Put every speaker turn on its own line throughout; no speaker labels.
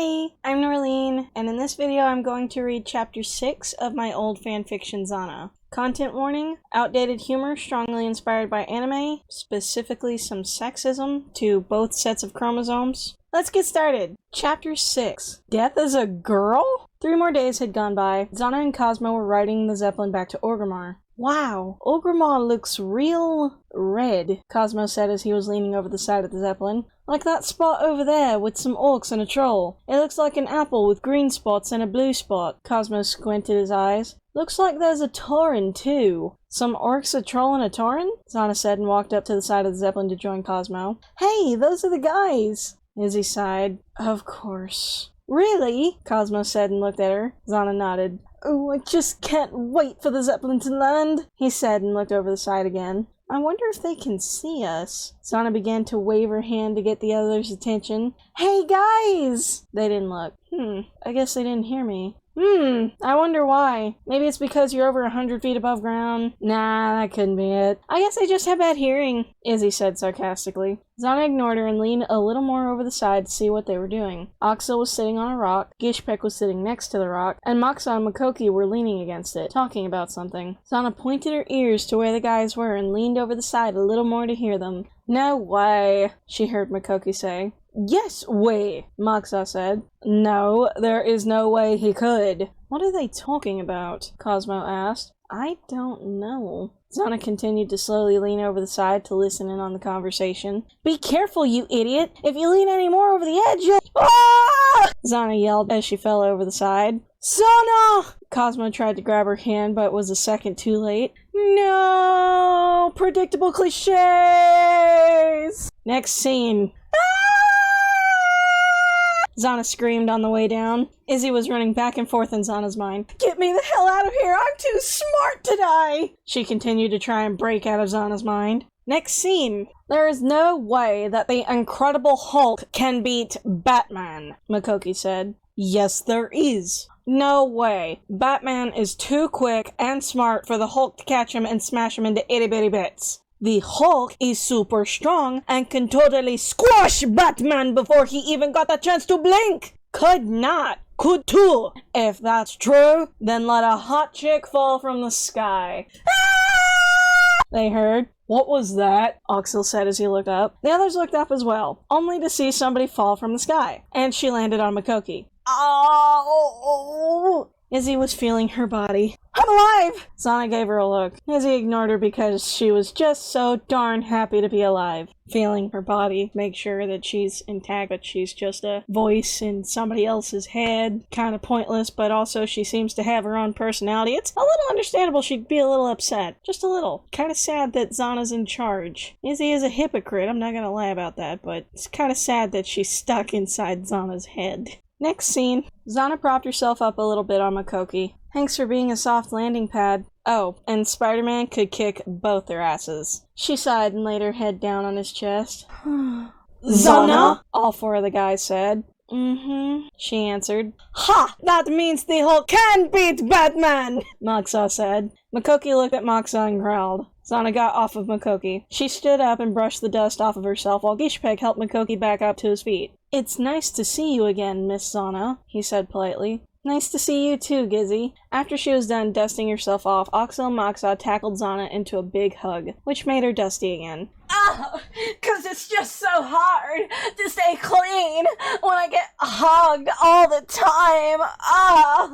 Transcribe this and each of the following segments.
Hi, I'm Norleen, and in this video I'm going to read Chapter 6 of my old fanfiction Xanna. Content warning, outdated humor strongly inspired by anime, specifically some sexism to both sets of chromosomes. Let's get started! Chapter 6. Deth is a girl? 3 more days had gone by. Xanna and Cosmo were riding the Zeppelin back to Orgrimmar. Wow, Orgrimmar looks real red, Cosmo said as he was leaning over the side of the Zeppelin. Like that spot over there with some orcs and a troll. It looks like an apple with green spots and a blue spot. Cosmo squinted his eyes. Looks like there's a Tauren too. Some orcs, a troll, and a Tauren? Xanna said and walked up to the side of the Zeppelin to join Cosmo. Hey, those are the guys! Izzy sighed. Of course. Really? Cosmo said and looked at her. Xanna nodded. Oh, I just can't wait for the Zeppelin to land, he said and looked over the side again. I wonder if they can see us. Xanna began to wave her hand to get the others' attention. Hey guys! They didn't look. I guess they didn't hear me. I wonder why. Maybe it's because you're over 100 feet above ground. Nah, that couldn't be it. I guess I just have bad hearing, Izzy said sarcastically. Xanna ignored her and leaned a little more over the side to see what they were doing. Oxel was sitting on a rock, Gishpek was sitting next to the rock, and Moxa and Makoki were leaning against it, talking about something. Xanna pointed her ears to where the guys were and leaned over the side a little more to hear them. No way, she heard Makoki say. Yes way, Moxa said. No, there is no way he could. What are they talking about? Cosmo asked. I don't know. Xanna continued to slowly lean over the side to listen in on the conversation. Be careful, you idiot! If you lean any more over the edge, you'll— Ah! Xanna yelled as she fell over the side. Xanna! Cosmo tried to grab her hand, but was a second too late. No! Predictable cliches! Next scene. Xanna screamed on the way down. Izzy was running back and forth in Xanna's mind. Get me the hell out of here! I'm too smart to die! She continued to try and break out of Xanna's mind. Next scene. There is no way that the Incredible Hulk can beat Batman, Makoki said. Yes, there is. No way. Batman is too quick and smart for the Hulk to catch him and smash him into itty-bitty bits. The Hulk is super strong and can totally squash Batman before he even got a chance to blink. Could not. Could too. If that's true, then let a hot chick fall from the sky. Ah! They heard. What was that? Oxel said as he looked up. The others looked up as well, only to see somebody fall from the sky. And she landed on Makoki. Oh! Izzy was feeling her body. I'm alive! Xanna gave her a look. Izzy ignored her because she was just so darn happy to be alive. Feeling her body, make sure that she's intact, but she's just a voice in somebody else's head. Kind of pointless, but also she seems to have her own personality. It's a little understandable she'd be a little upset. Just a little. Kind of sad that Xanna's in charge. Izzy is a hypocrite, I'm not gonna lie about that, but it's kind of sad that she's stuck inside Xanna's head. Next scene. Xanna propped herself up a little bit on Makoki. Thanks for being a soft landing pad. Oh, and Spider-Man could kick both their asses. She sighed and laid her head down on his chest. Xanna? All 4 of the guys said. She answered. Ha! That means the Hulk can beat Batman! Moxa said. Makoki looked at Moxa and growled. Xanna got off of Makoki. She stood up and brushed the dust off of herself while Gishpek helped Makoki back up to his feet. It's nice to see you again, Miss Xanna, he said politely. Nice to see you too, Gizzy. After she was done dusting herself off, Oxel and Moxa tackled Xanna into a big hug, which made her dusty again. Oh, 'cause it's just so hard to stay clean when I get hugged all the time.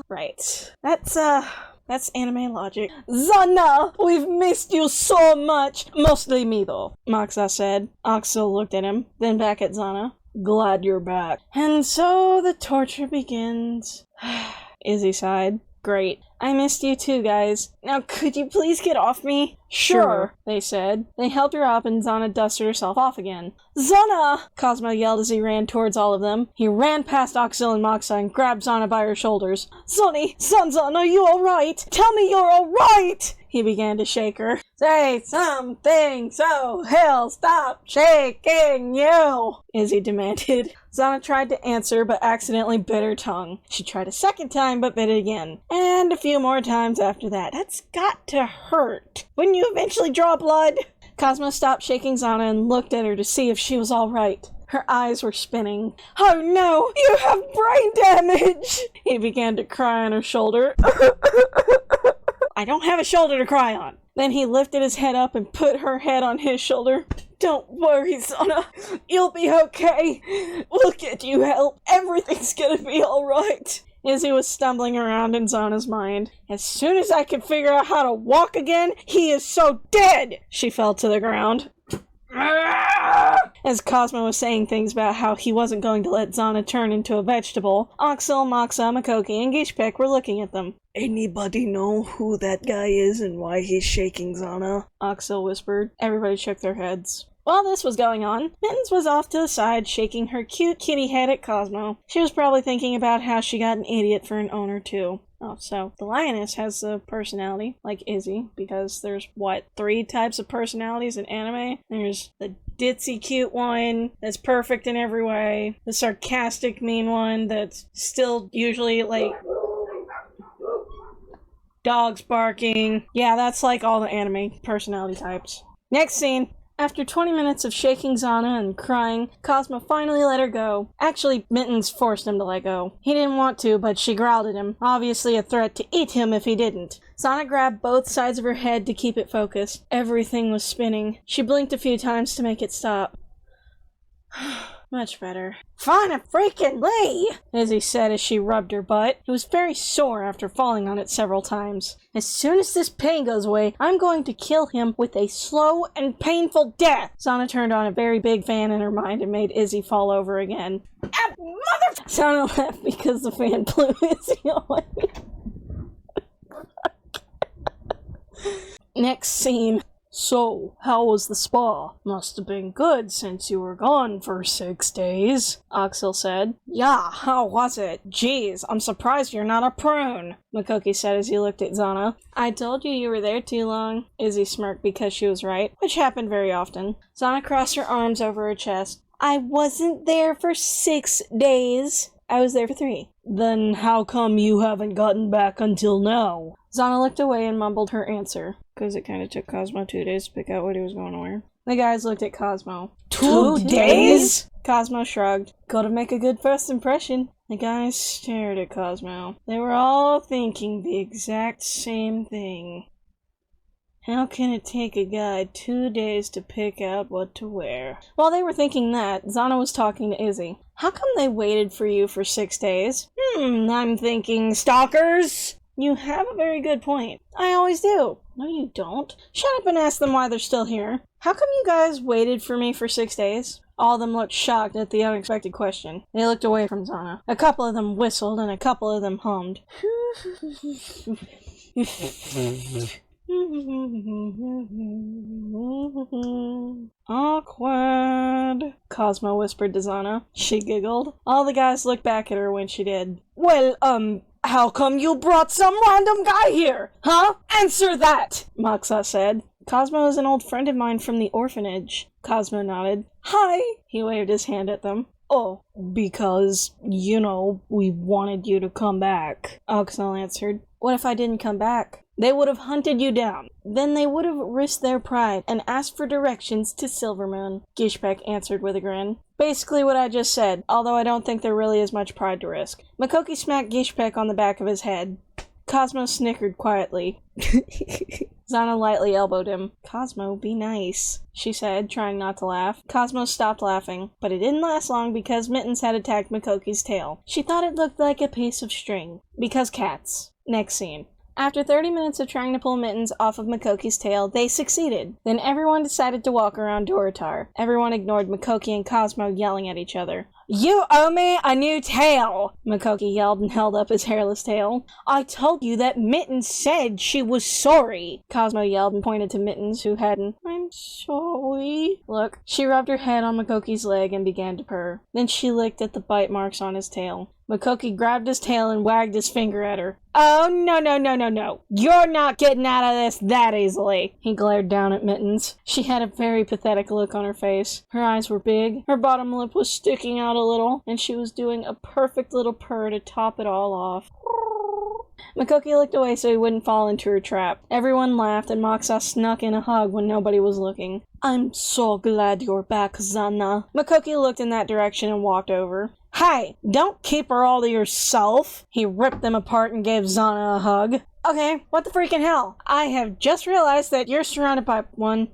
Right. That's anime logic. Xanna, we've missed you so much. Mostly me though, Moxa said. Oxel looked at him, then back at Xanna. Glad you're back. And so the torture begins. Izzy sighed. Great. I missed you too, guys. Now could you please get off me? Sure, they said. They helped her up and Xanna dusted herself off again. Xanna! Cosmo yelled as he ran towards all of them. He ran past Oxel and Moxa and grabbed Xanna by her shoulders. Sonny! Xanna, are you alright? Tell me you're alright! He began to shake her. Say something so he'll stop shaking you, Izzy demanded. Xanna tried to answer but accidentally bit her tongue. She tried a second time but bit it again. And a few more times after that. That's got to hurt. Wouldn't you eventually draw blood? Cosmo stopped shaking Xanna and looked at her to see if she was alright. Her eyes were spinning. Oh no! You have brain damage! He began to cry on her shoulder. I don't have a shoulder to cry on. Then he lifted his head up and put her head on his shoulder. Don't worry, Xanna. You'll be okay. We'll get you help. Everything's gonna be alright. Izzy was stumbling around in Xanna's mind. As soon as I can figure out how to walk again, he is so dead! She fell to the ground. As Cosmo was saying things about how he wasn't going to let Xanna turn into a vegetable, Oxel, Moxa, Makoki, and Gishpek were looking at them. Anybody know who that guy is and why he's shaking Xanna? Oxel whispered. Everybody shook their heads. While this was going on, Mittens was off to the side shaking her cute kitty head at Cosmo. She was probably thinking about how she got an idiot for an owner too. Oh, so the lioness has a personality, like Izzy, because there's, 3 types of personalities in anime? There's the ditzy cute one that's perfect in every way, the sarcastic mean one that's still usually, dogs barking. Yeah, that's like all the anime personality types. Next scene. After 20 minutes of shaking Xanna and crying, Cosmo finally let her go. Actually, Mittens forced him to let go. He didn't want to, but she growled at him, obviously a threat to eat him if he didn't. Xanna grabbed both sides of her head to keep it focused. Everything was spinning. She blinked a few times to make it stop. Much better. Finally! Izzy said as she rubbed her butt. It was very sore after falling on it several times. As soon as this pain goes away, I'm going to kill him with a slow and painful death! Xanna turned on a very big fan in her mind and made Izzy fall over again. Ah, mother... Xanna laughed because the fan blew Izzy away. Next scene. So, how was the spa? Must have been good since you were gone for 6 days, Oxel said. Yeah, how was it? Jeez, I'm surprised you're not a prune, Makoki said as he looked at Xanna. I told you were there too long, Izzy smirked because she was right, which happened very often. Xanna crossed her arms over her chest. I wasn't there for 6 days. I was there for 3. Then how come you haven't gotten back until now? Xanna looked away and mumbled her answer, because it kind of took Cosmo 2 days to pick out what he was going to wear. The guys looked at Cosmo. 2 days? Cosmo shrugged. Gotta make a good first impression. The guys stared at Cosmo. They were all thinking the exact same thing. How can it take a guy 2 days to pick out what to wear? While they were thinking that, Xanna was talking to Izzy. How come they waited for you for 6 days? I'm thinking stalkers! You have a very good point. I always do. No, you don't. Shut up and ask them why they're still here. How come you guys waited for me for 6 days? All of them looked shocked at the unexpected question. They looked away from Xanna. A couple of them whistled and a couple of them hummed. Awkward, Cosmo whispered to Xanna. She giggled. All the guys looked back at her when she did. Well, how come you brought some random guy here? Huh? Answer that! Moxa said. Cosmo is an old friend of mine from the orphanage. Cosmo nodded. Hi! He waved his hand at them. Oh, because, we wanted you to come back, Oxnell answered. What if I didn't come back? They would have hunted you down. Then they would have risked their pride and asked for directions to Silvermoon, Gishpek answered with a grin. Basically what I just said, although I don't think there really is much pride to risk. Makoki smacked Gishpek on the back of his head. Cosmo snickered quietly. Xanna lightly elbowed him. Cosmo, be nice, she said, trying not to laugh. Cosmo stopped laughing, but it didn't last long because Mittens had attacked Makoki's tail. She thought it looked like a piece of string. Because cats. Next scene. After 30 minutes of trying to pull Mittens off of Makoki's tail, they succeeded. Then everyone decided to walk around Dorotar. Everyone ignored Makoki and Cosmo yelling at each other. You owe me a new tail! Makoki yelled and held up his hairless tail. I told you that Mittens said she was sorry! Cosmo yelled and pointed to Mittens, who hadn't. I'm sorry. Look, she rubbed her head on Makoki's leg and began to purr. Then she licked at the bite marks on his tail. Makoki grabbed his tail and wagged his finger at her. Oh, no. You're not getting out of this that easily. He glared down at Mittens. She had a very pathetic look on her face. Her eyes were big, her bottom lip was sticking out a little, and she was doing a perfect little purr to top it all off. Makoki looked away so he wouldn't fall into her trap. Everyone laughed and Moxa snuck in a hug when nobody was looking. I'm so glad you're back, Xanna. Makoki looked in that direction and walked over. Hey, don't keep her all to yourself. He ripped them apart and gave Xanna a hug. Okay, what the freaking hell? I have just realized that you're surrounded by 4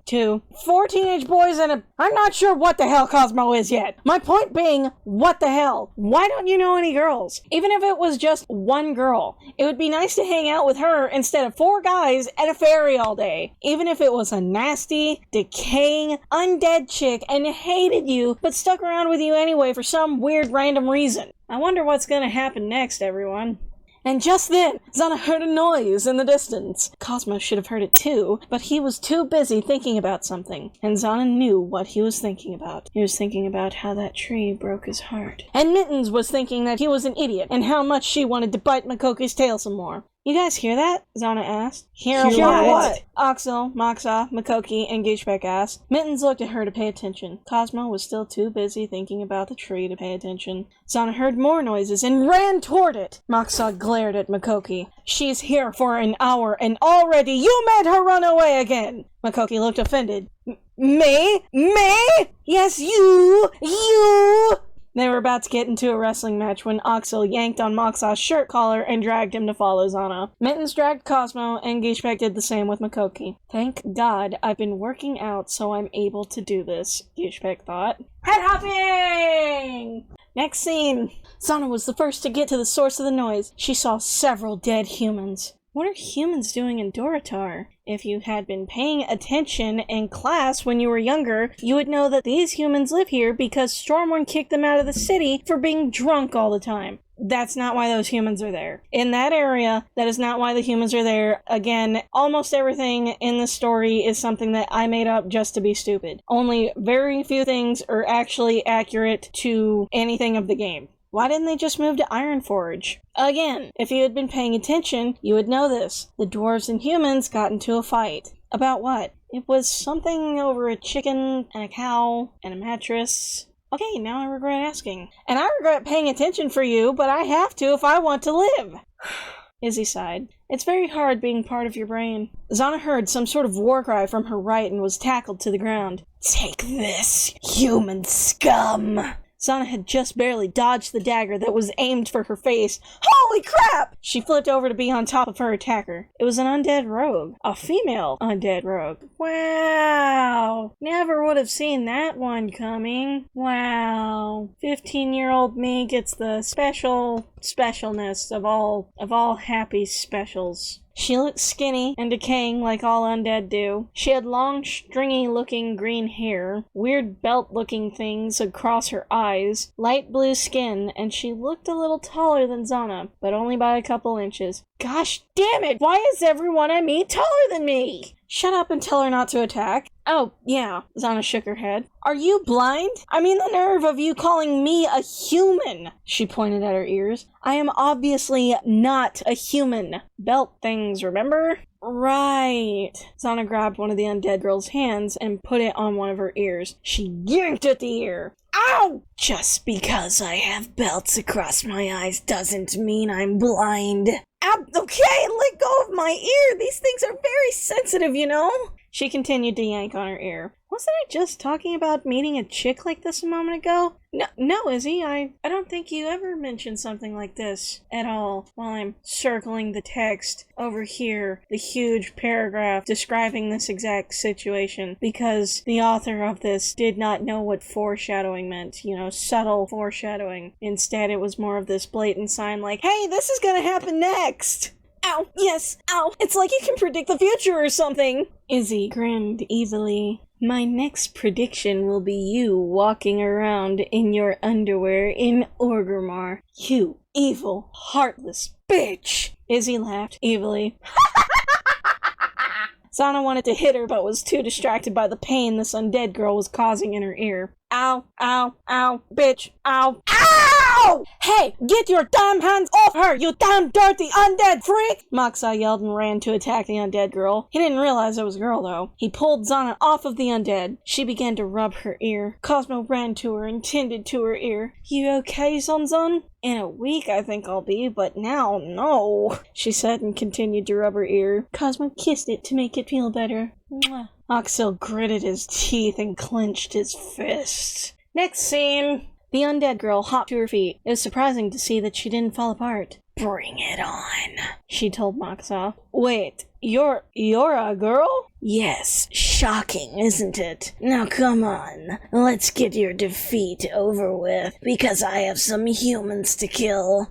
teenage boys and I'm not sure what the hell Cosmo is yet. My point being, what the hell? Why don't you know any girls? Even if it was just one girl, it would be nice to hang out with her instead of 4 guys at a ferry all day. Even if it was a nasty, decaying, undead chick and hated you, but stuck around with you anyway for some weird random reason. I wonder what's gonna happen next, everyone. And just then, Xanna heard a noise in the distance. Cosmo should have heard it too, but he was too busy thinking about something. And Xanna knew what he was thinking about. He was thinking about how that tree broke his heart. And Mittens was thinking that he was an idiot, and how much she wanted to bite Makoki's tail some more. You guys hear that? Xanna asked. Hear what? Oxel, Moxa, Makoki, and Gishbek asked. Mittens looked at her to pay attention. Cosmo was still too busy thinking about the tree to pay attention. Xanna heard more noises and ran toward it. Moxa glared at Makoki. She's here for an hour and already you made her run away again! Makoki looked offended. Me? Yes, you! They were about to get into a wrestling match when Oxel yanked on Moxa's shirt collar and dragged him to follow Xanna. Mittens dragged Cosmo, and Gishbek did the same with Makoki. Thank God I've been working out so I'm able to do this, Gishbek thought. Head hopping! Next scene. Xanna was the first to get to the source of the noise. She saw several dead humans. What are humans doing in Dorotar? If you had been paying attention in class when you were younger, you would know that these humans live here because Stormwind kicked them out of the city for being drunk all the time. That's not why those humans are there. In that area, that is not why the humans are there. Again, almost everything in the story is something that I made up just to be stupid. Only very few things are actually accurate to anything of the game. Why didn't they just move to Ironforge? Again, if you had been paying attention, you would know this. The dwarves and humans got into a fight. About what? It was something over a chicken and a cow and a mattress. Okay, now I regret asking. And I regret paying attention for you, but I have to if I want to live. Izzy sighed. It's very hard being part of your brain. Xanna heard some sort of war cry from her right and was tackled to the ground. Take this, human scum! Xanna had just barely dodged the dagger that was aimed for her face. Holy crap! She flipped over to be on top of her attacker. It was an undead rogue. A female undead rogue. Wow! Never would have seen that one coming. Wow. 15-year-old me gets the specialness of all happy specials. She looked skinny and decaying like all undead do. She had long, stringy-looking green hair, weird belt-looking things across her eyes, light blue skin, and she looked a little taller than Xanna, but only by a couple inches. Gosh damn it! Why is everyone I meet taller than me? Shut up and tell her not to attack. Oh, yeah, Xanna shook her head. Are you blind? I mean the nerve of you calling me a human! She pointed at her ears. I am obviously not a human. Belt things, remember? Right. Xanna grabbed one of the undead girl's hands and put it on one of her ears. She yanked at the ear. Ow! Just because I have belts across my eyes doesn't mean I'm blind. Okay, let go of my ear. These things are very sensitive, you know? She continued to yank on her ear. Wasn't I just talking about meeting a chick like this a moment ago? No, Izzy, I don't think you ever mentioned something like this at all while I'm circling the text over here, the huge paragraph describing this exact situation, because the author of this did not know what foreshadowing meant, you know, subtle foreshadowing. Instead, it was more of this blatant sign like, hey, this is gonna happen next! Ow, yes, ow, it's like you can predict the future or something! Izzy grinned evilly. My next prediction will be you walking around in your underwear in Orgrimmar. You evil, heartless bitch! Izzy laughed evilly. Xanna wanted to hit her but was too distracted by the pain this undead girl was causing in her ear. Ow, ow, ow, bitch, ow, ow! Hey, get your damn hands off her, you damn dirty undead freak! Moxa yelled and ran to attack the undead girl. He didn't realize it was a girl, though. He pulled Xanna off of the undead. She began to rub her ear. Cosmo ran to her and tended to her ear. You okay, Zon? In a week, I think I'll be, but now, no, she said and continued to rub her ear. Cosmo kissed it to make it feel better. Mwah. Oxel gritted his teeth and clenched his fists. Next scene. The undead girl hopped to her feet. It was surprising to see that she didn't fall apart. "Bring it on," she told Moxa. "Wait, you're a girl?" "Yes, shocking, isn't it? Now come on, let's get your defeat over with, because I have some humans to kill."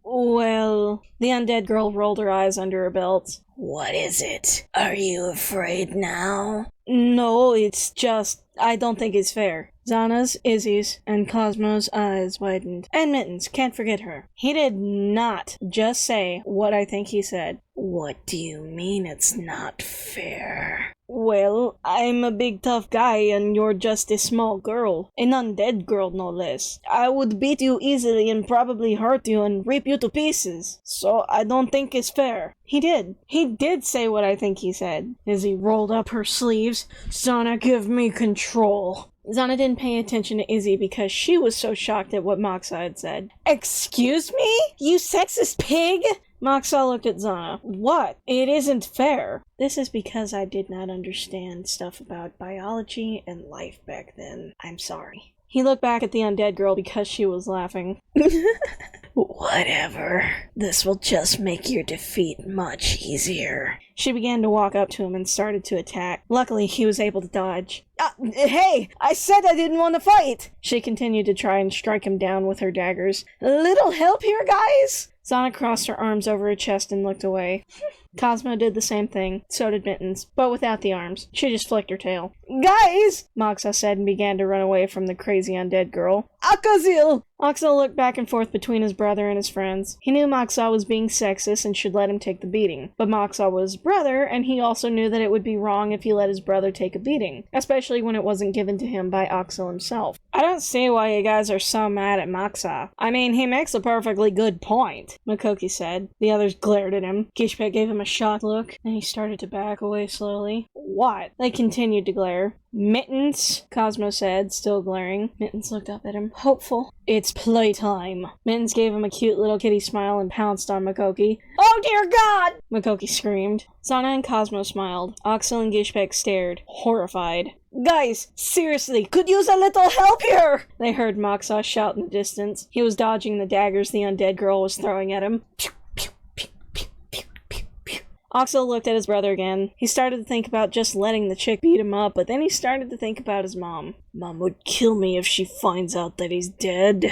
Well... The undead girl rolled her eyes under her belt. "What is it? Are you afraid now?" "No, it's just... I don't think it's fair." Xanna's, Izzy's, and Cosmo's eyes widened. And Mittens, can't forget her. He did not just say what I think he said. "What do you mean it's not fair?" "Well, I'm a big tough guy and you're just a small girl. An undead girl, no less. I would beat you easily and probably hurt you and rip you to pieces. So I don't think it's fair." He did say what I think he said. Izzy rolled up her sleeves. "Xanna, give me control." Xanna didn't pay attention to Izzy because she was so shocked at what Moxa had said. "Excuse me? You sexist pig?" Moxa looked at Xanna. "What? It isn't fair." "This is because I did not understand stuff about biology and life back then. I'm sorry." He looked back at the undead girl because she was laughing. "Whatever. This will just make your defeat much easier." She began to walk up to him and started to attack. Luckily, he was able to dodge. Hey! I said I didn't want to fight!" She continued to try and strike him down with her daggers. "Little help here, guys?" Xanna crossed her arms over her chest and looked away. Cosmo did the same thing, so did Mittens, but without the arms. She just flicked her tail. "Guys!" Moxa said and began to run away from the crazy undead girl. "Akazil!" Moxa looked back and forth between his brother and his friends. He knew Moxa was being sexist and should let him take the beating. But Moxa was his brother, and he also knew that it would be wrong if he let his brother take a beating, especially when it wasn't given to him by Oxel himself. "I don't see why you guys are so mad at Moxa. I mean, he makes a perfectly good point," Makoki said. The others glared at him. Gishpek gave him a shocked look, and he started to back away slowly. "What?" They continued to glare. "Mittens," Cosmo said, still glaring. Mittens looked up at him, hopeful. "It's playtime." Mittens gave him a cute little kitty smile and pounced on Makoki. "Oh dear God!" Makoki screamed. Xanna and Cosmo smiled. Oxel and Gishpek stared, horrified. "Guys, seriously, could use a little help here!" They heard Moxa shout in the distance. He was dodging the daggers the undead girl was throwing at him. Oxel looked at his brother again. He started to think about just letting the chick beat him up, but then he started to think about his mom. "Mom would kill me if she finds out that he's dead."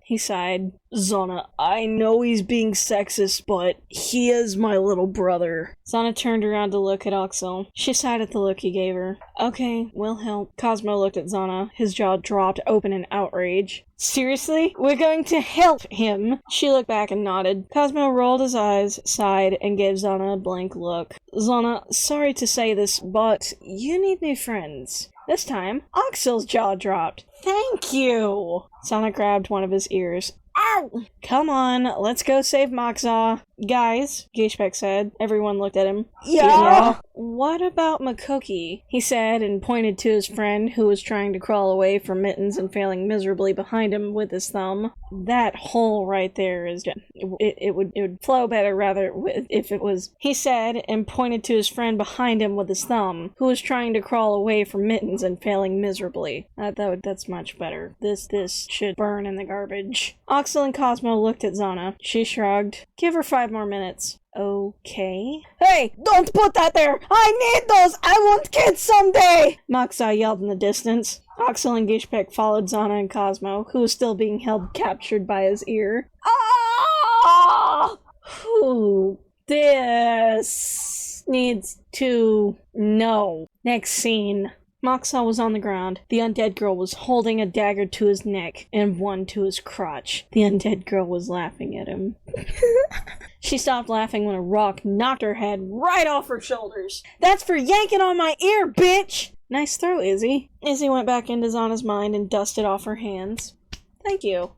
He sighed. "Xanna, I know he's being sexist, but he is my little brother." Xanna turned around to look at Oxel. She sighed at the look he gave her. "Okay, we'll help." Cosmo looked at Xanna. His jaw dropped open in outrage. "Seriously? We're going to help him?" She looked back and nodded. Cosmo rolled his eyes, sighed, and gave Xanna a blank look. "Xanna, sorry to say this, but you need new friends." This time, Oxel's jaw dropped. "Thank you!" Xanna grabbed one of his ears. "Ow! Come on, let's go save Moxa." "Guys," Gishpek said. Everyone looked at him. Yeah? "What about Makoki?" he said and pointed to his friend who was trying to crawl away from Mittens and failing miserably behind him with his thumb. "That hole right there is just... It would flow better rather if it was..." he said and pointed to his friend behind him with his thumb who was trying to crawl away from Mittens and failing miserably. That's much better. This should burn in the garbage. Oxel and Cosmo looked at Xanna. She shrugged. "Give her 5 more minutes." "Okay." "Hey, don't put that there! I need those! I want kids someday!" Moxa yelled in the distance. Oxel and Gishpek followed Xanna and Cosmo, who was still being held captured by his ear. Ah! Whew. This needs to know. Next scene. Moxa was on the ground. The undead girl was holding a dagger to his neck and one to his crotch. The undead girl was laughing at him. She stopped laughing when a rock knocked her head right off her shoulders. "That's for yanking on my ear, bitch!" "Nice throw, Izzy." Izzy went back into Xanna's mind and dusted off her hands. "Thank you."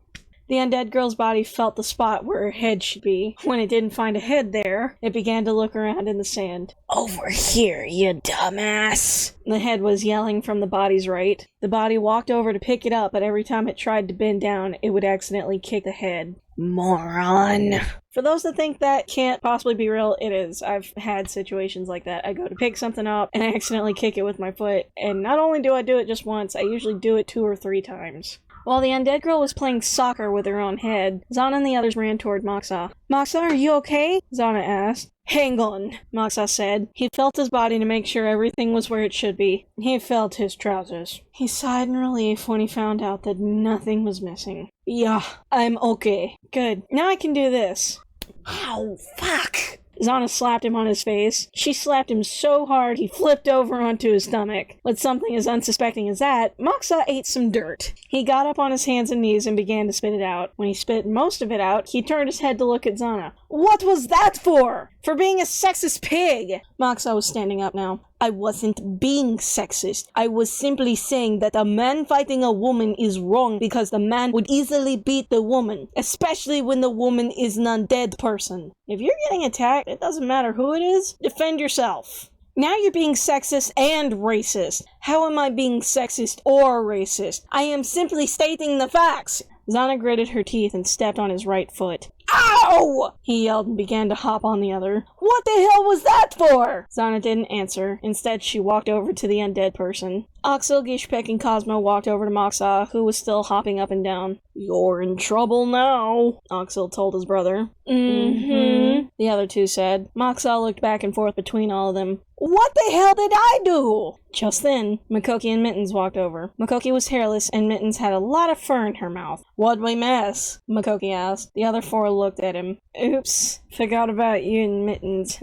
The undead girl's body felt the spot where her head should be. When it didn't find a head there, it began to look around in the sand. "Over here, you dumbass!" The head was yelling from the body's right. The body walked over to pick it up, but every time it tried to bend down, it would accidentally kick the head. "Moron!" For those that think that can't possibly be real, it is. I've had situations like that. I go to pick something up, and I accidentally kick it with my foot, and not only do I do it just once, I usually do it 2 or 3 times. While the undead girl was playing soccer with her own head, Xanna and the others ran toward Moxa. Moxa, are you okay? Xanna asked. Hang on, Moxa said. He felt his body to make sure everything was where it should be. He felt his trousers. He sighed in relief when he found out that nothing was missing. Yeah, I'm okay. Good. Now I can do this. Ow, fuck! Xanna slapped him on his face. She slapped him so hard he flipped over onto his stomach. With something as unsuspecting as that, Moxa ate some dirt. He got up on his hands and knees and began to spit it out. When he spit most of it out, he turned his head to look at Xanna. What was that for? For being a sexist pig! Moxa was standing up now. I wasn't being sexist. I was simply saying that a man fighting a woman is wrong because the man would easily beat the woman, especially when the woman is an undead person. If you're getting attacked, it doesn't matter who it is, defend yourself. Now you're being sexist and racist. How am I being sexist or racist? I am simply stating the facts. Xanna gritted her teeth and stepped on his right foot. Ow! He yelled and began to hop on the other. What the hell was that for? Xanna didn't answer. Instead, she walked over to the undead person. Oxel, Gishpek, and Cosmo walked over to Moxa, who was still hopping up and down. You're in trouble now, Oxel told his brother. Mm-hmm, the other two said. Moxa looked back and forth between all of them. What the hell did I do? Just then, Makoki and Mittens walked over. Makoki was hairless, and Mittens had a lot of fur in her mouth. What'd we miss? Makoki asked. The other four looked at him. Oops, forgot about you and Mittens,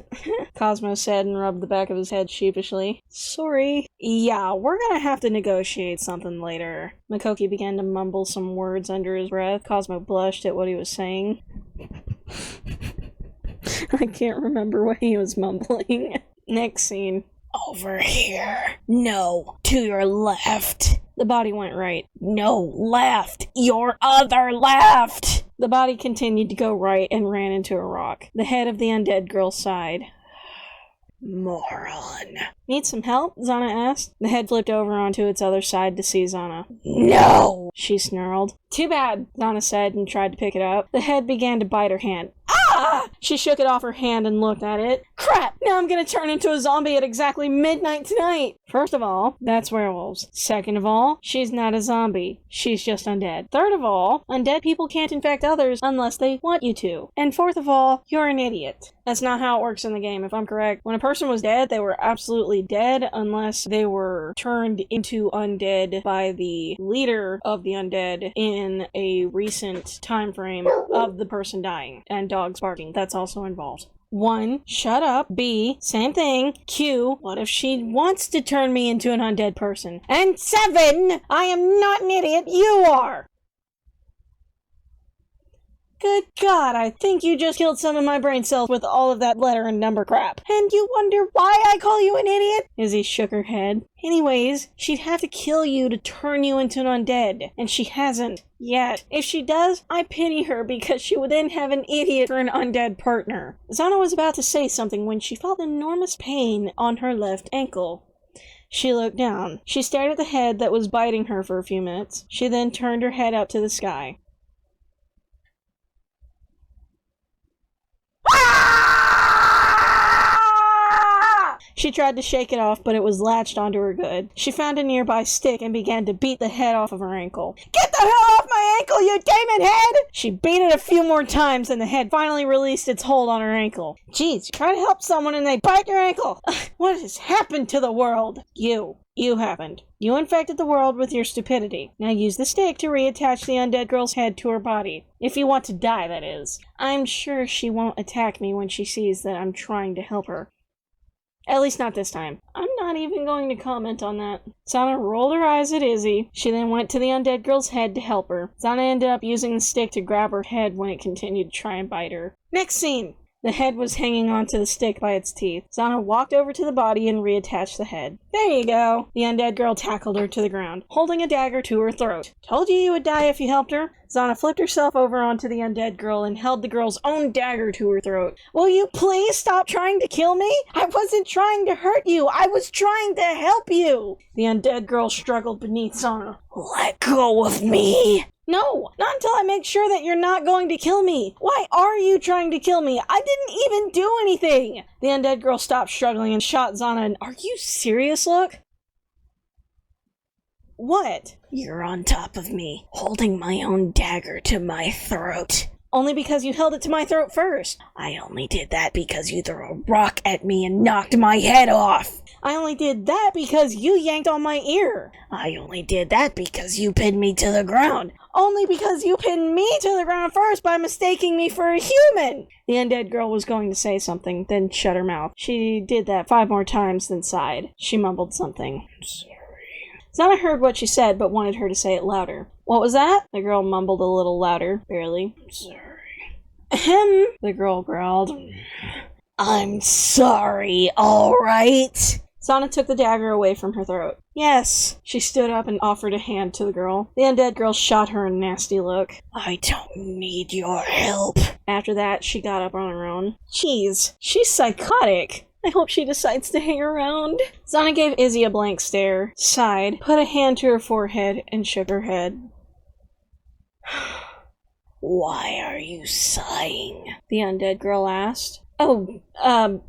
Cosmo said and rubbed the back of his head sheepishly. Sorry. Yeah, we're gonna have to negotiate something later. Makoki began to mumble some words under his breath. Cosmo blushed at what he was saying. I can't remember what he was mumbling. Next scene. Over here. No, to your left. The body went right. No, left. Your other left. The body continued to go right and ran into a rock. The head of the undead girl sighed. Moron. Need some help? Xanna asked. The head flipped over onto its other side to see Xanna. No! She snarled. Too bad, Xanna said and tried to pick it up. The head began to bite her hand. Ah! She shook it off her hand and looked at it. Crap! Now I'm gonna turn into a zombie at exactly midnight tonight! First of all, that's werewolves. Second of all, she's not a zombie. She's just undead. Third of all, undead people can't infect others unless they want you to. And fourth of all, you're an idiot. That's not how it works in the game, if I'm correct. When a person was dead, they were absolutely dead unless they were turned into undead by the leader of the undead in a recent time frame of the person dying. And dogs barking. That's also involved. 1. Shut up. B. Same thing. Q. What if she wants to turn me into an undead person? And 7. I am not an idiot. You are. Good God, I think you just killed some of my brain cells with all of that letter and number crap. And you wonder why I call you an idiot? Izzy shook her head. Anyways, she'd have to kill you to turn you into an undead. And she hasn't. Yet. If she does, I pity her because she would then have an idiot for an undead partner. Xanna was about to say something when she felt enormous pain on her left ankle. She looked down. She stared at the head that was biting her for a few minutes. She then turned her head up to the sky. She tried to shake it off, but it was latched onto her good. She found a nearby stick and began to beat the head off of her ankle. Get the hell off my ankle, you demon head! She beat it a few more times and the head finally released its hold on her ankle. Jeez, you try to help someone and they bite your ankle! What has happened to the world? You happened. You infected the world with your stupidity. Now use the stick to reattach the undead girl's head to her body. If you want to die, that is. I'm sure she won't attack me when she sees that I'm trying to help her. At least not this time. I'm not even going to comment on that. Xanna rolled her eyes at Izzy. She then went to the undead girl's head to help her. Xanna ended up using the stick to grab her head when it continued to try and bite her. Next scene! The head was hanging onto the stick by its teeth. Xanna walked over to the body and reattached the head. There you go. The undead girl tackled her to the ground, holding a dagger to her throat. Told you would die if you helped her. Xanna flipped herself over onto the undead girl and held the girl's own dagger to her throat. Will you please stop trying to kill me? I wasn't trying to hurt you. I was trying to help you. The undead girl struggled beneath Xanna. Let go of me. No, not until I make sure that you're not going to kill me. Why are you trying to kill me? I didn't even do anything. The undead girl stopped struggling and shot Xanna an "Are you serious?" look. What?
You're on top of me, holding my own dagger to my throat.
Only because you held it to my throat first.
I only did that because you threw a rock at me and knocked my head off.
I only did that because you yanked on my ear.
I only did that because you pinned me to the ground.
Only because you pinned me to the ground first by mistaking me for a human. The undead girl was going to say something, then shut her mouth. She did that 5 more times, then sighed. She mumbled something. Xanna heard what she said, but wanted her to say it louder. What was that? The girl mumbled a little louder, barely.
Sorry.
Ahem, the girl growled.
I'm sorry, alright?
Xanna took the dagger away from her throat. Yes. She stood up and offered a hand to the girl. The undead girl shot her a nasty look.
I don't need your help.
After that, she got up on her own. Jeez, she's psychotic. I hope she decides to hang around. Xanna gave Izzy a blank stare, sighed, put a hand to her forehead, and shook her head.
Why are you sighing?
The undead girl asked. Oh, I'm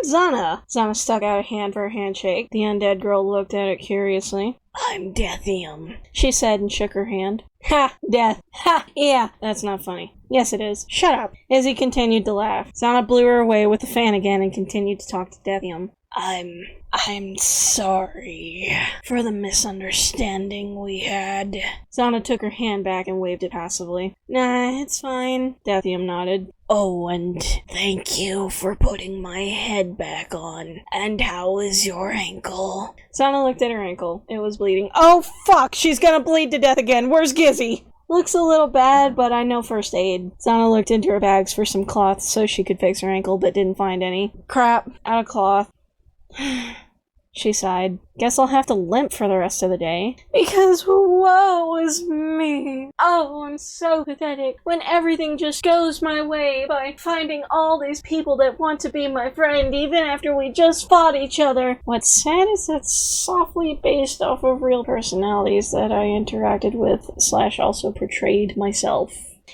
Xanna. Xanna stuck out a hand for a handshake. The undead girl looked at it curiously.
I'm Dethium,
she said and shook her hand. Ha! Death! Ha! Yeah, that's not funny. Yes, it is. Shut up. Izzy continued to laugh. Xanna blew her away with the fan again and continued to talk to Dethium.
I'm sorry for the misunderstanding we had.
Xanna took her hand back and waved it passively. Nah, it's fine. Dethium nodded.
Oh, and thank you for putting my head back on. And how is your ankle?
Xanna looked at her ankle. It was bleeding. Oh, fuck! She's gonna bleed to death again. Where's Gizzy? Looks a little bad, but I know first aid. Xanna looked into her bags for some cloth so she could fix her ankle, but didn't find any. Crap. Out of cloth. She sighed. Guess I'll have to limp for the rest of the day. Because woe is me. Oh, I'm so pathetic. When everything just goes my way by finding all these people that want to be my friend even after we just fought each other. What's sad is that's softly based off of real personalities that I interacted with / also portrayed myself.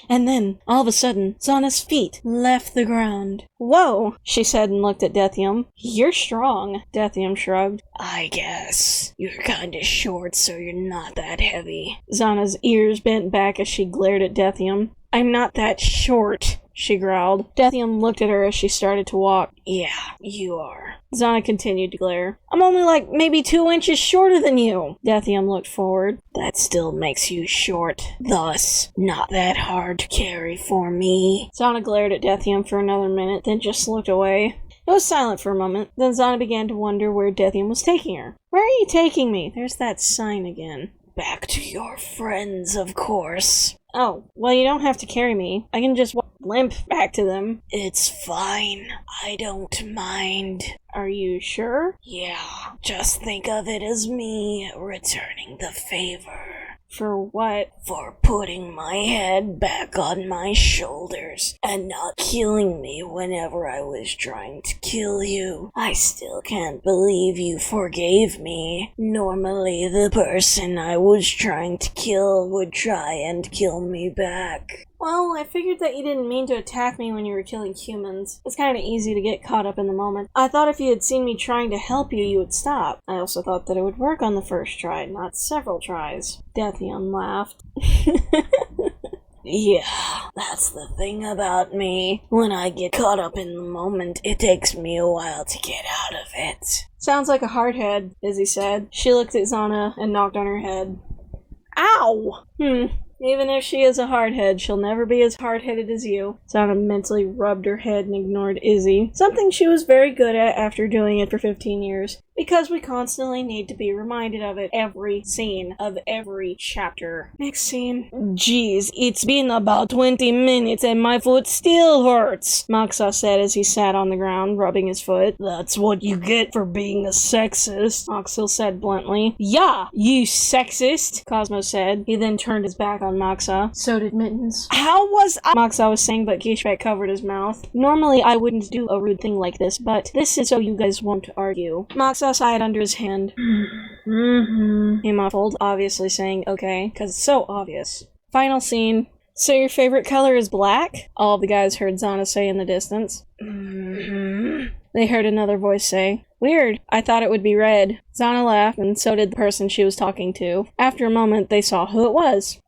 And then, all of a sudden, Xanna's feet left the ground. Whoa, she said and looked at Dethium. You're strong. Dethium shrugged.
I guess. You're kinda short, so you're not that heavy.
Xanna's ears bent back as she glared at Dethium. I'm not that short, she growled. Dethium looked at her as she started to walk.
Yeah, you are.
Xanna continued to glare. I'm only like maybe 2 inches shorter than you. Dethium looked forward.
That still makes you short. Thus, not that hard to carry for me.
Xanna glared at Dethium for another minute, then just looked away. It was silent for a moment. Then Xanna began to wonder where Dethium was taking her. Where are you taking me? There's that sign again.
Back to your friends, of course.
Oh, well, you don't have to carry me. I can just limp back to them.
It's fine. I don't mind.
Are you sure?
Yeah, just think of it as me returning the favor.
For what?
For putting my head back on my shoulders and not killing me whenever I was trying to kill you. I still can't believe you forgave me. Normally, the person I was trying to kill would try and kill me back.
Well, I figured that you didn't mean to attack me when you were killing humans. It's kind of easy to get caught up in the moment. I thought if you had seen me trying to help you, you would stop. I also thought that it would work on the first try, not several tries. Dethium laughed.
Yeah, that's the thing about me. When I get caught up in the moment, it takes me a while to get out of it.
Sounds like a hardhead, Izzy said. She looked at Xanna and knocked on her head. Ow! Even if she is a hardhead, she'll never be as hard-headed as you. Xanna mentally rubbed her head and ignored Izzy, something she was very good at after doing it for 15 years. Because we constantly need to be reminded of it every scene of every chapter. Next scene. Jeez, it's been about 20 minutes and my foot still hurts, Moxa said as he sat on the ground, rubbing his foot. That's what you get for being a sexist, Moxil said bluntly. Yeah, you sexist, Cosmo said. He then turned his back on Moxa. So did Mittens. How was I? Moxa was saying, but Gishbek covered his mouth. Normally I wouldn't do a rude thing like this, but this is so you guys won't argue. Moxa sighed under his hand. He muffled, obviously saying okay, because it's so obvious. Final scene. So your favorite color is black? All of the guys heard Xanna say in the distance. They heard another voice say, Weird. I thought it would be red. Xanna laughed, and so did the person she was talking to. After a moment, they saw who it was.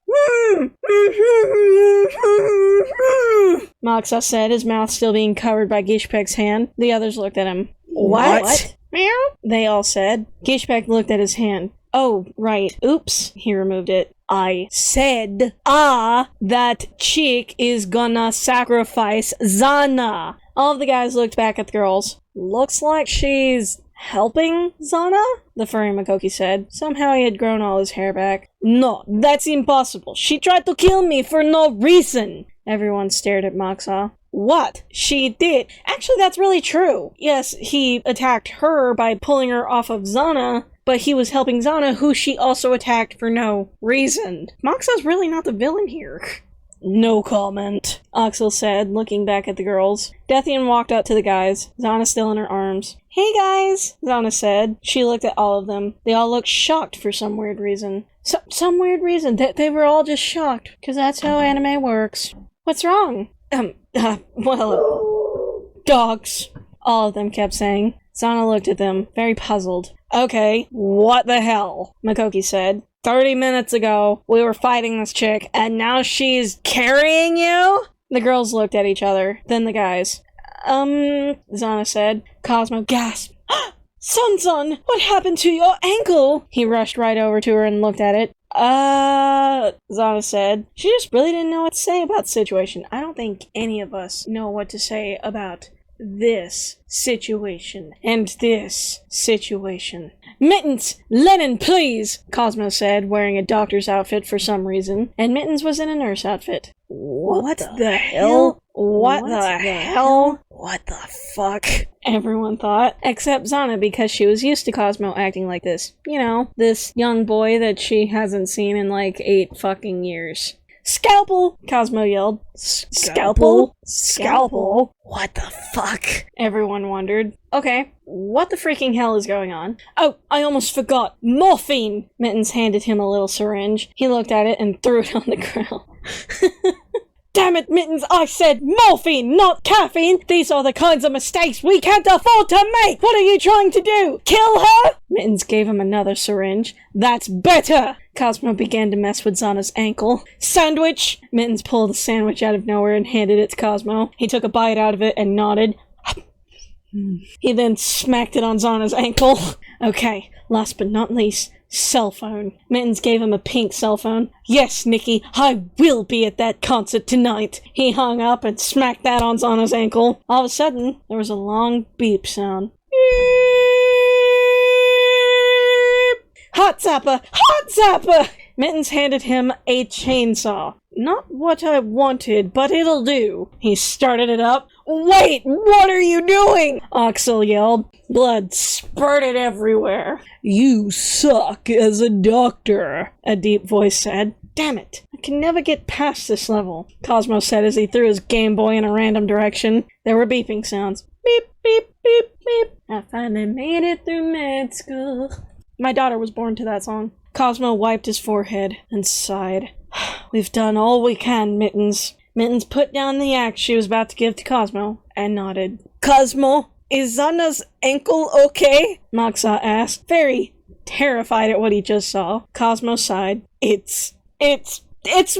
Moxa said, his mouth still being covered by Gishpek's hand. The others looked at him. What? Meow? They all said. Gishpek looked at his hand. Oh, right. Oops. He removed it. I said, that chick is gonna sacrifice Xanna. All of the guys looked back at the girls. Looks like she's helping Xanna? The furry Makoki said. Somehow he had grown all his hair back. No, that's impossible. She tried to kill me for no reason. Everyone stared at Moxa. What? She did. Actually, that's really true. Yes, he attacked her by pulling her off of Xanna, but he was helping Xanna, who she also attacked for no reason. Moxa's really not the villain here. No comment, Oxel said, looking back at the girls. Dethian walked up to the guys, Xanna still in her arms. Hey guys, Xanna said. She looked at all of them. They all looked shocked for some weird reason. Some weird reason. They were all just shocked, because that's how anime works. What's wrong? Well, dogs. All of them kept saying. Xanna looked at them, very puzzled. Okay, what the hell? Makoki said. 30 minutes ago, we were fighting this chick, and now she's carrying you? The girls looked at each other, then the guys. Xanna said. Cosmo gasped. Sun, what happened to your ankle? He rushed right over to her and looked at it. Xanna said. She just really didn't know what to say about the situation. I don't think any of us know what to say about this situation and this situation. Mittens! Lennon, please! Cosmo said, wearing a doctor's outfit for some reason, and Mittens was in a nurse outfit. What the hell? What the hell? What the fuck? Everyone thought, except Xanna, because she was used to Cosmo acting like this. You know, this young boy that she hasn't seen in like 8 fucking years. Scalpel! Cosmo yelled. Scalpel? Scalpel? What the fuck? Everyone wondered. Okay, what the freaking hell is going on? Oh, I almost forgot. Morphine! Mittens handed him a little syringe. He looked at it and threw it on the ground. Damn it, Mittens, I said morphine, not caffeine! These are the kinds of mistakes we can't afford to make! What are you trying to do? Kill her? Mittens gave him another syringe. That's better! Cosmo began to mess with Xanna's ankle. Sandwich! Mittens pulled a sandwich out of nowhere and handed it to Cosmo. He took a bite out of it and nodded. He then smacked it on Xanna's ankle. Okay, last but not least, cell phone. Mittens gave him a pink cell phone. Yes, Nikki, I will be at that concert tonight. He hung up and smacked that on Xanna's ankle. All of a sudden, there was a long beep sound. Hot zapper! Hot zapper! Mittens handed him a chainsaw. Not what I wanted, but it'll do. He started it up. Wait, what are you doing? Oxel yelled. Blood spurted everywhere. You suck as a doctor, a deep voice said. Damn it, I can never get past this level, Cosmo said as he threw his Game Boy in a random direction. There were beeping sounds. Beep, beep, beep, beep. I finally made it through med school. My daughter was born to that song. Cosmo wiped his forehead and sighed. We've done all we can, Mittens. Mittens put down the axe she was about to give to Cosmo and nodded. Cosmo, is Xanna's ankle okay? Moxa asked, very terrified at what he just saw. Cosmo sighed. It's wonderful!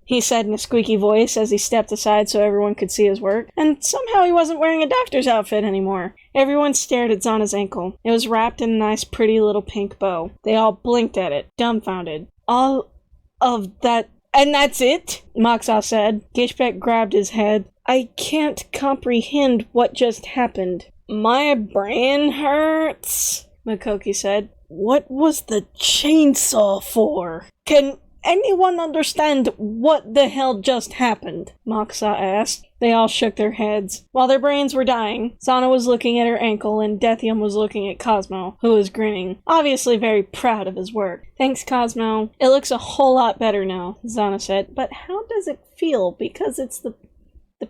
He said in a squeaky voice as he stepped aside so everyone could see his work. And somehow he wasn't wearing a doctor's outfit anymore. Everyone stared at Xanna's ankle. It was wrapped in a nice pretty little pink bow. They all blinked at it, dumbfounded. All of that, and that's it? Moxa said. Gishpek grabbed his head. I can't comprehend what just happened. My brain hurts, Makoki said. What was the chainsaw for? Can anyone understand what the hell just happened? Moxa asked. They all shook their heads. While their brains were dying, Xanna was looking at her ankle and Dethium was looking at Cosmo, who was grinning, obviously very proud of his work. Thanks, Cosmo. It looks a whole lot better now, Xanna said. But how does it feel? Because it's the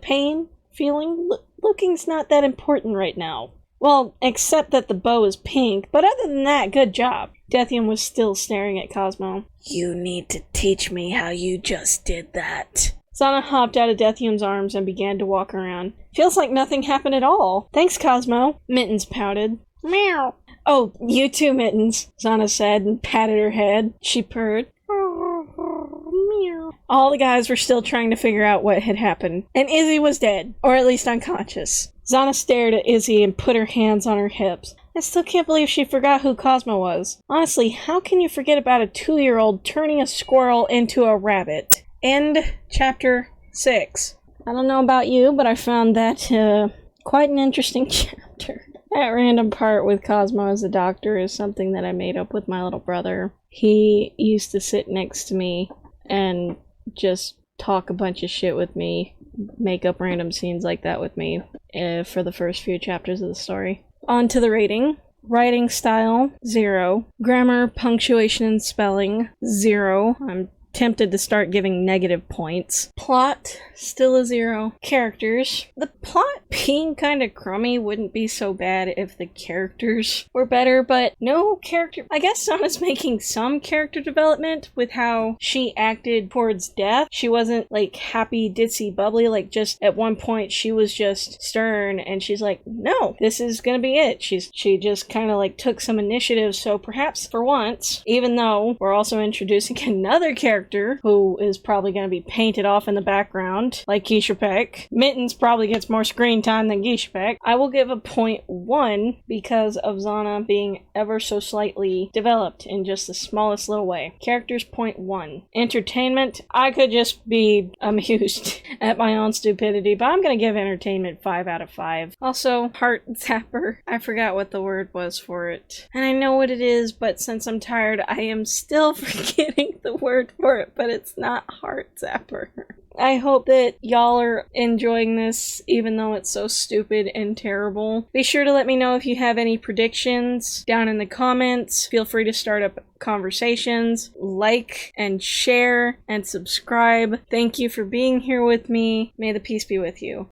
pain feeling? Looking's not that important right now. Well, except that the bow is pink, but other than that, good job. Dethium was still staring at Cosmo. You need to teach me how you just did that. Xanna hopped out of Dethium's arms and began to walk around. Feels like nothing happened at all. Thanks, Cosmo. Mittens pouted. Meow. Oh, you too, Mittens, Xanna said and patted her head. She purred. Meow. All the guys were still trying to figure out what had happened, and Izzy was dead, or at least unconscious. Xanna stared at Izzy and put her hands on her hips. I still can't believe she forgot who Cosmo was. Honestly, how can you forget about a 2-year-old turning a squirrel into a rabbit? End chapter 6. I don't know about you, but I found that quite an interesting chapter. That random part with Cosmo as a doctor is something that I made up with my little brother. He used to sit next to me and just talk a bunch of shit with me, make up random scenes like that with me for the first few chapters of the story. On to the rating. Writing style, 0. Grammar, punctuation, and spelling, 0. I'm tempted to start giving negative points. Plot, still a 0. Characters. The plot being kind of crummy wouldn't be so bad if the characters were better, but no character. I guess Xanna's making some character development with how she acted towards Deth. She wasn't like happy, ditzy, bubbly, like just at one point she was just stern and she's like, no, this is gonna be it. She just kind of like took some initiative, so perhaps for once, even though we're also introducing another character who is probably going to be painted off in the background, like Keisha Peck. Mittens probably gets more screen time than Keisha Peck. I will give a 0.1 because of Xanna being ever so slightly developed in just the smallest little way. Characters, 0.1. Entertainment, I could just be amused at my own stupidity, but I'm going to give entertainment 5 out of 5. Also, heart zapper. I forgot what the word was for it. And I know what it is, but since I'm tired, I am still forgetting the word for it, but it's not heart zapper. I hope that y'all are enjoying this, even though it's so stupid and terrible. Be sure to let me know if you have any predictions down in the comments. Feel free to start up conversations, like and share and subscribe. Thank you for being here with me. May the peace be with you.